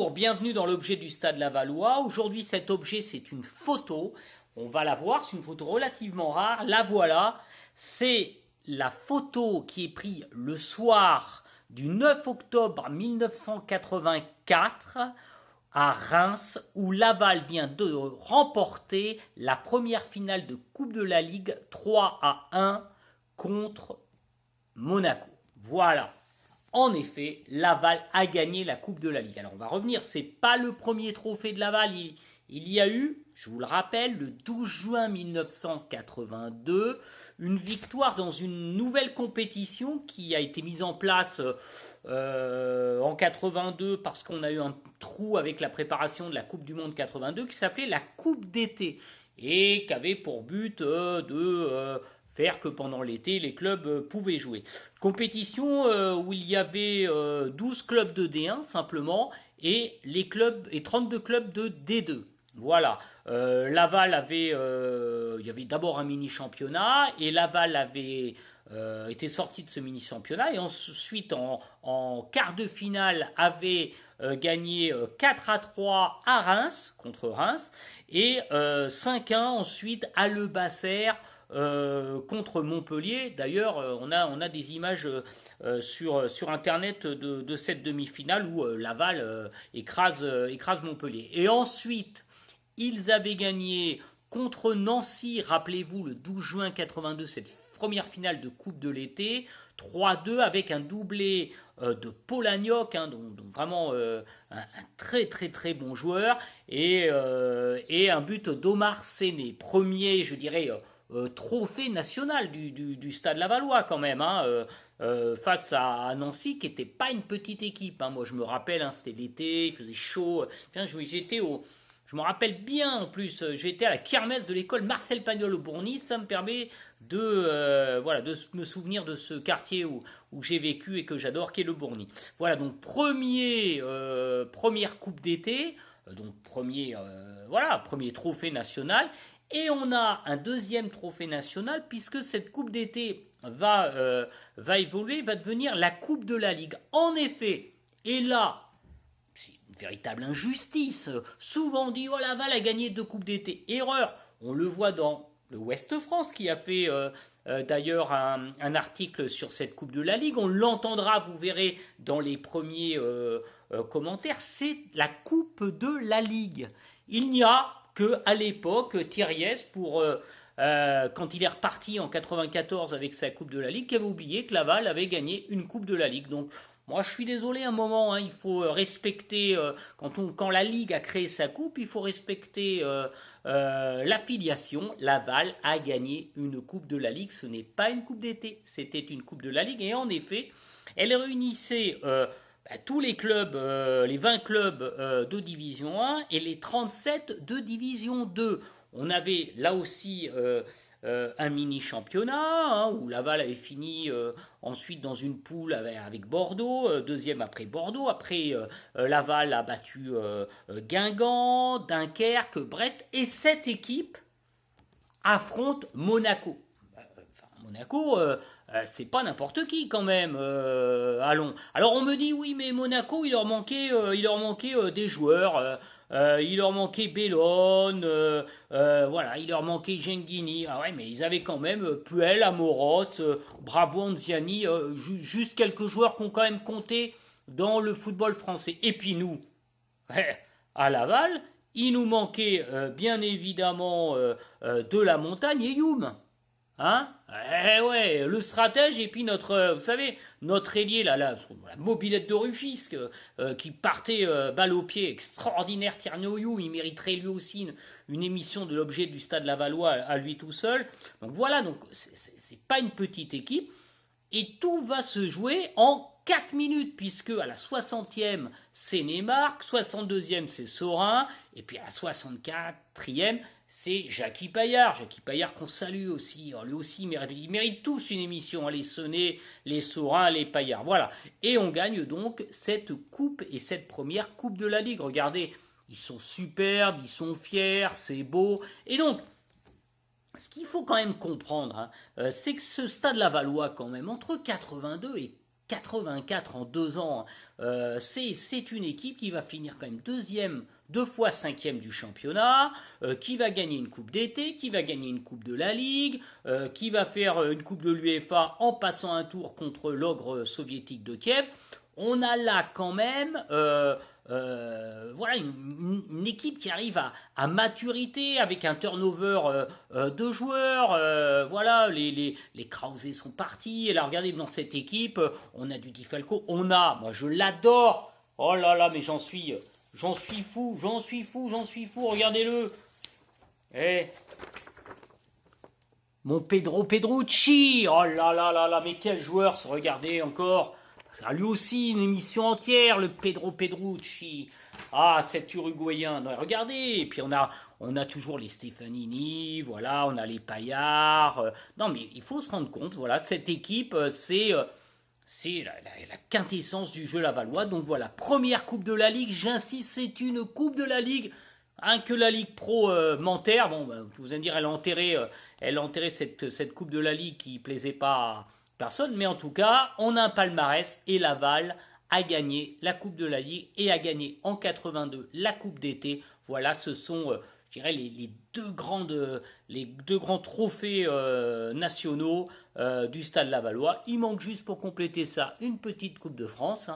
Bonjour, bienvenue dans l'objet du Stade Lavallois. Aujourd'hui, cet objet, c'est une photo. On va la voir, c'est une photo relativement rare. La voilà, c'est la photo qui est prise le soir du 9 octobre 1984 à Reims, où Laval vient de remporter la première finale de Coupe de la Ligue 3-1 contre Monaco. Voilà. En effet, Laval a gagné la Coupe de la Ligue. Alors on va revenir, c'est pas le premier trophée de Laval. Il y a eu, je vous le rappelle, le 12 juin 1982, une victoire dans une nouvelle compétition qui a été mise en place en 82 parce qu'on a eu un trou avec la préparation de la Coupe du Monde 82 qui s'appelait la Coupe d'été et qui avait pour but de faire que pendant l'été, les clubs pouvaient jouer. Compétition où il y avait 12 clubs de D1 simplement et 32 clubs de D2. Voilà. Laval avait, il y avait d'abord un mini-championnat et Laval avait été sorti de ce mini-championnat et ensuite en quart de finale avait gagné 4-3 à Reims, contre Reims, et 5-1 ensuite à Le Basser contre Montpellier. D'ailleurs, on a des images sur internet de cette demi-finale où Laval écrase Montpellier. Et ensuite, ils avaient gagné contre Nancy, rappelez-vous, le 12 juin 82, cette première finale de Coupe de l'été, 3-2 avec un doublé de Polagnoc, donc vraiment un très très très bon joueur, et un but d'Omar Séné. Premier, je dirais, trophée national du Stade Lavallois quand même, face à Nancy qui n'était pas une petite équipe. Moi je me rappelle, c'était l'été, il faisait chaud. Je me rappelle bien en plus, j'étais à la kermesse de l'école Marcel Pagnol au Bourny. Ça me permet de me souvenir de ce quartier où j'ai vécu et que j'adore, qui est le Bourny. Voilà, donc première coupe d'été, donc premier trophée national. Et on a un deuxième trophée national puisque cette coupe d'été va évoluer, va devenir la Coupe de la Ligue. En effet, et là, c'est une véritable injustice. Souvent on dit, oh Laval a gagné 2 coupes d'été. Erreur. On le voit dans le Ouest France qui a fait d'ailleurs un article sur cette Coupe de la Ligue. On l'entendra, vous verrez, dans les premiers commentaires. C'est la Coupe de la Ligue. Il n'y a que à l'époque, Thiriès, quand il est reparti en 94 avec sa Coupe de la Ligue, qui avait oublié que Laval avait gagné une Coupe de la Ligue. Donc moi, je suis désolé, un moment, il faut respecter, quand la Ligue a créé sa coupe, il faut respecter l'affiliation. Laval a gagné une coupe de la Ligue, ce n'est pas une coupe d'été, c'était une coupe de la Ligue, et en effet, elle réunissait tous les clubs, les 20 clubs de Division 1 et les 37 de Division 2. On avait là aussi un mini-championnat, où Laval avait fini ensuite dans une poule avec Bordeaux, deuxième après Bordeaux. Après, Laval a battu Guingamp, Dunkerque, Brest. Et cette équipe affronte Monaco. Monaco, c'est pas n'importe qui quand même. Allons. Alors on me dit oui, mais Monaco, il leur manquait des joueurs. Il leur manquait Bellone, il leur manquait Genghini. Ah ouais, mais ils avaient quand même Puel, Amoros, Bravo, Anziani, juste quelques joueurs qui ont quand même compté dans le football français. Et puis nous, à Laval, il nous manquait bien évidemment de la montagne et Youm. Le stratège et puis vous savez, notre ailier la mobilette de Rufisque qui partait balle au pied, extraordinaire Thierry Oyou, il mériterait lui aussi une émission de l'objet du Stade Lavallois à lui tout seul. Donc voilà, donc c'est pas une petite équipe et tout va se jouer en 4 minutes puisque à la 60e c'est Neymark, 62e c'est Saurin et puis à la 64e c'est Jackie Paillard. Jackie Paillard qu'on salue aussi. Alors lui aussi, il mérite tous une émission. Les Sonnets, les Saurin, les Paillard. Voilà. Et on gagne donc cette coupe et cette première coupe de la Ligue. Regardez, ils sont superbes, ils sont fiers, c'est beau. Et donc, ce qu'il faut quand même comprendre, c'est que ce Stade Lavallois, quand même, entre 82 et 84 en 2 ans. C'est une équipe qui va finir quand même deuxième, 2 fois cinquième du championnat, qui va gagner une coupe d'été, qui va gagner une coupe de la Ligue, qui va faire une coupe de l'UEFA en passant un tour contre l'ogre soviétique de Kiev. On a là quand même voilà une équipe qui arrive à maturité avec un turnover de joueurs. Voilà, les Krause sont partis. Et là, regardez, dans cette équipe, on a du Di Falco. Moi je l'adore. Oh là là, mais j'en suis fou. Regardez-le. Mon Pedro Pedrucci. Oh là là là là, mais quel joueur, regardez encore. Lui aussi, une émission entière, le Pedro Pedrucci. Ah, cet Uruguayen. Non, regardez. Et puis on a toujours les Stefanini, voilà, on a les Paillard. Non, mais il faut se rendre compte, voilà, cette équipe, c'est la quintessence du jeu lavallois. Donc voilà, première Coupe de la Ligue, j'insiste, c'est une Coupe de la Ligue. Que la Ligue Pro m'enterre. Bon, vous allez me dire, elle a enterré cette Coupe de la Ligue qui plaisait pas à personne, mais en tout cas, on a un palmarès et Laval a gagné la Coupe de la Ligue et a gagné en 82 la Coupe d'été. Voilà, ce sont, je dirais, les deux grands trophées nationaux du Stade Lavallois. Il manque juste pour compléter ça une petite Coupe de France.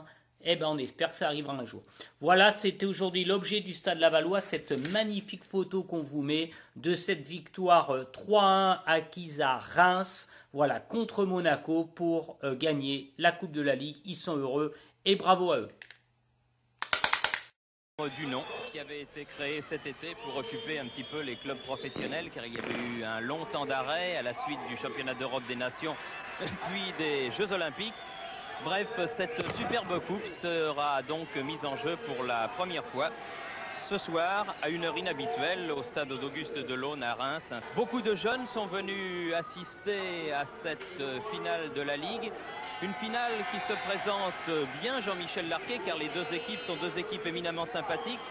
On espère que ça arrivera un jour. Voilà, c'était aujourd'hui l'objet du Stade Lavallois, cette magnifique photo qu'on vous met de cette victoire 3-1 acquise à Reims. Voilà, contre Monaco pour gagner la Coupe de la Ligue. Ils sont heureux et bravo à eux. Du nom qui avait été créé cet été pour occuper un petit peu les clubs professionnels, car il y avait eu un long temps d'arrêt à la suite du championnat d'Europe des Nations puis des Jeux Olympiques. Bref, cette superbe coupe sera donc mise en jeu pour la première fois ce soir à une heure inhabituelle au stade d'Auguste Delaune à Reims. Beaucoup de jeunes sont venus assister à cette finale de la Ligue. Une finale qui se présente bien, Jean-Michel Larquet, car les deux équipes sont deux équipes éminemment sympathiques.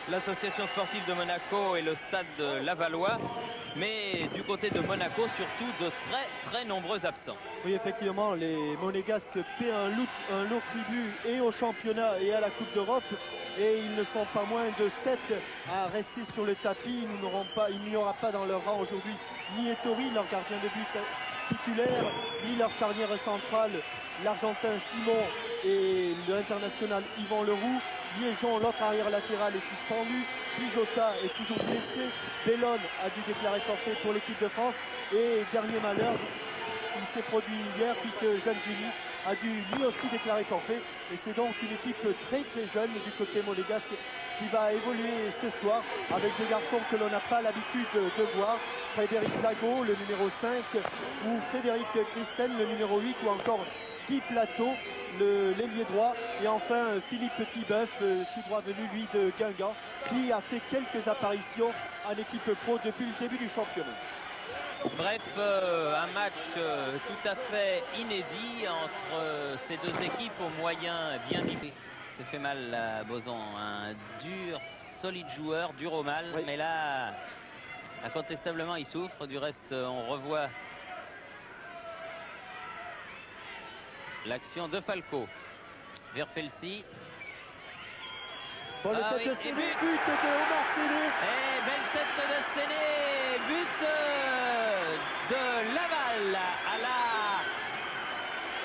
L'association sportive de Monaco et le stade Lavallois, mais du côté de Monaco surtout de très nombreux absents. Oui, effectivement, les Monégasques paient un lourd tribut et au championnat et à la Coupe d'Europe, et ils ne sont pas moins de 7 à rester sur le tapis. Il n'y aura pas dans leur rang aujourd'hui ni Ettori, leur gardien de but titulaire, ni leur charnière centrale, l'Argentin Simon et l'international Yvan Leroux. Liégeon, l'autre arrière latéral, est suspendu. Pijota est toujours blessé. Bellone a dû déclarer forfait pour l'équipe de France. Et dernier malheur, il s'est produit hier puisque Jeanne Gilly a dû lui aussi déclarer forfait. Et c'est donc une équipe très jeune du côté monégasque qui va évoluer ce soir avec des garçons que l'on n'a pas l'habitude de voir. Frédéric Zago, le numéro 5, ou Frédéric Christen, le numéro 8, ou encore Guy Plateau, l'ailier droit, et enfin Philippe Petitbeuf, tout droit venu lui de Guingamp, qui a fait quelques apparitions en équipe pro depuis le début du championnat. Bref, un match tout à fait inédit entre ces deux équipes aux moyens bien différents. C'est fait mal à Boson, un dur, solide joueur, dur au mal, oui. Mais là, incontestablement, il souffre. Du reste, on revoit l'action de Falco vers Felsi. Bonne tête de Séné, but de Omar Séné. Et belle tête de Séné, but de Laval à la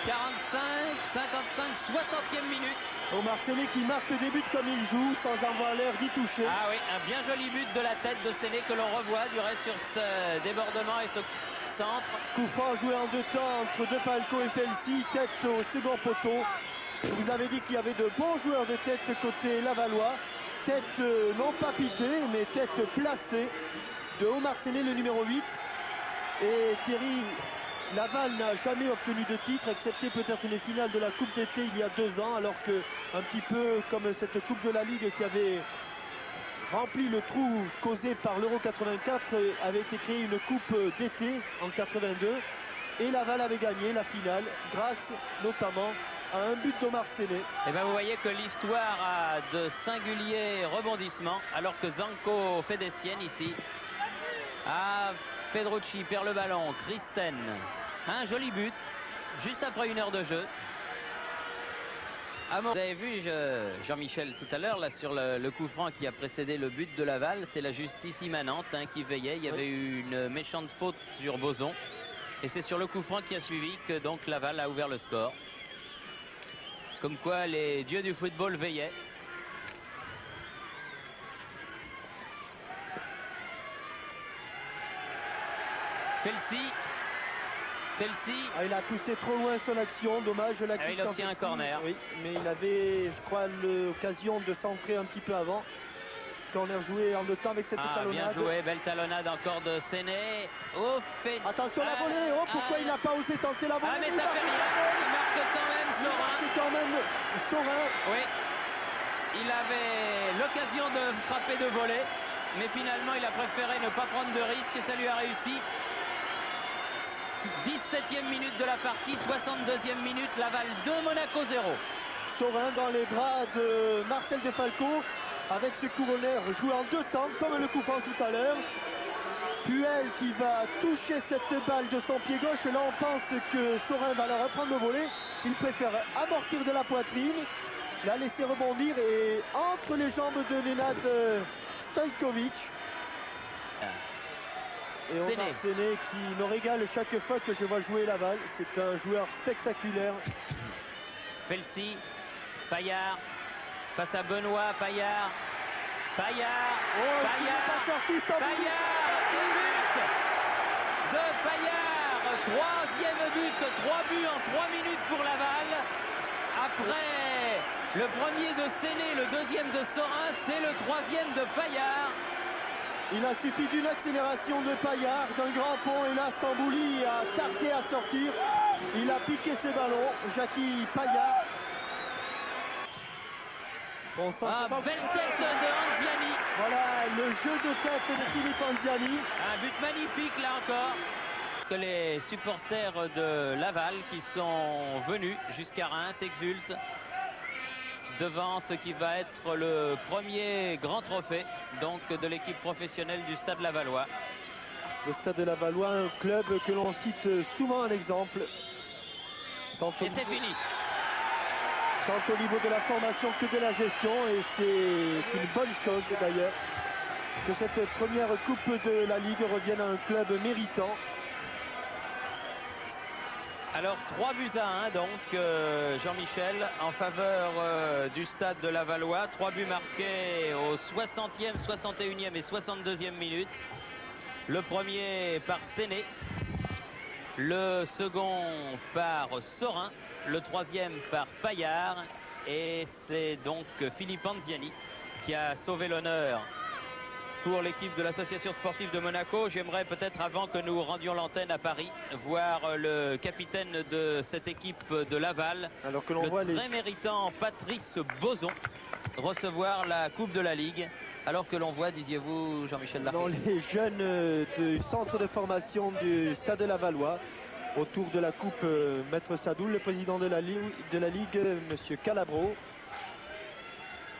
45, 55, 60e minute. Omar Séné qui marque des buts comme il joue sans avoir l'air d'y toucher. Ah oui, un bien joli but de la tête de Séné que l'on revoit du reste sur ce débordement et ce centre. Coup franc joué en deux temps entre De Falco et Felsi, tête au second poteau. Vous avez dit qu'il y avait de bons joueurs de tête côté lavallois. Tête non pas piquée, mais tête placée de Omar Séné, le numéro 8. Et Thierry, Laval n'a jamais obtenu de titre, excepté peut-être une finale de la Coupe d'été il y a 2 ans, alors que, un petit peu comme cette Coupe de la Ligue qui avait rempli le trou causé par l'Euro 84, avait été créée une Coupe d'été en 82. Et Laval avait gagné la finale, grâce notamment à un but d'Omar Séné. Et bien vous voyez que l'histoire a de singuliers rebondissements, alors que Zanco fait des siennes ici. Ah, Pedrucci perd le ballon, Christen, un joli but, juste après 1 heure de jeu. Vous avez vu Jean-Michel tout à l'heure là sur le coup franc qui a précédé le but de Laval, c'est la justice immanente qui veillait. Il y avait eu une méchante faute sur Boson et c'est sur le coup franc qui a suivi que donc Laval a ouvert le score. Comme quoi les dieux du football veillaient. Felsi. Il a poussé trop loin son action, dommage. Il obtient un corner. Oui, mais il avait, je crois, l'occasion de centrer un petit peu avant. Corner joué en deux temps avec cette talonnade. Bien joué, belle talonnade encore de Séné. Attention la volée, pourquoi il n'a pas osé tenter la volée? Mais ça fait rien, il marque quand même Saurin. Oui, il avait l'occasion de frapper de volée, mais finalement il a préféré ne pas prendre de risque et ça lui a réussi. 17e minute de la partie, 62e minute, Laval 2, Monaco 0. Saurin dans les bras de Marcel Defalco avec ce couronnaire joué en deux temps comme le coup franc tout à l'heure. Puel qui va toucher cette balle de son pied gauche. Là on pense que Saurin va la reprendre au volet. Il préfère amortir de la poitrine, la laisser rebondir et entre les jambes de Nenad Stojkovic. Et Omar Séné qui me régale chaque fois que je vois jouer Laval. C'est un joueur spectaculaire. Felsi, Paillard, face à Benoît, Paillard. Paillard, but de Paillard. Troisième but, 3 buts en 3 minutes pour Laval. Après le premier de Séné, le deuxième de Saurin, c'est le troisième de Paillard. Il a suffi d'une accélération de Paillard, d'un grand pont, et là Stambouli a tardé à sortir. Il a piqué ses ballons, Jackie Paillard. Belle tête de Anziani. Voilà le jeu de tête de Philippe Anziani. Un but magnifique là encore. Que les supporters de Laval qui sont venus jusqu'à Reims exultent devant ce qui va être le premier grand trophée donc de l'équipe professionnelle du Stade Lavallois. Le Stade Lavallois, un club que l'on cite souvent en exemple. Et c'est fini. Tant au niveau de la formation que de la gestion, et c'est une bonne chose d'ailleurs que cette première coupe de la Ligue revienne à un club méritant. Alors 3-1 donc Jean-Michel en faveur du Stade de Lavallois. 3 buts marqués aux 60e, 61e et 62e minutes. Le premier par Séné, le second par Saurin, le troisième par Paillard, et c'est donc Philippe Anziani qui a sauvé l'honneur pour l'équipe de l'association sportive de Monaco. J'aimerais peut-être, avant que nous rendions l'antenne à Paris, voir le capitaine de cette équipe de Laval, alors que l'on le voit très méritant Patrice Boson, recevoir la Coupe de la Ligue. Alors que l'on voit, disiez-vous, Jean-Michel Larrey, dans les jeunes du centre de formation du Stade Lavallois, autour de la Coupe, Maître Sadoul, le président de la Ligue, Monsieur Calabro.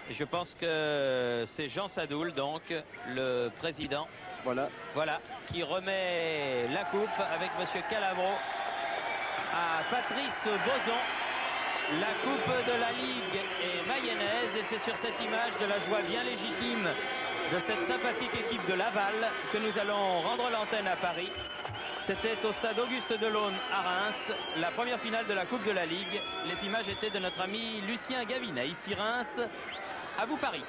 Et je pense que c'est Jean Sadoul, donc le président. Voilà, qui remet la coupe avec Monsieur Calabro à Patrice Boson. La coupe de la Ligue est mayonnaise, et c'est sur cette image de la joie bien légitime de cette sympathique équipe de Laval que nous allons rendre l'antenne à Paris. C'était au stade Auguste Delaune à Reims, la première finale de la Coupe de la Ligue. Les images étaient de notre ami Lucien Gavinet, ici Reims. À vous Paris.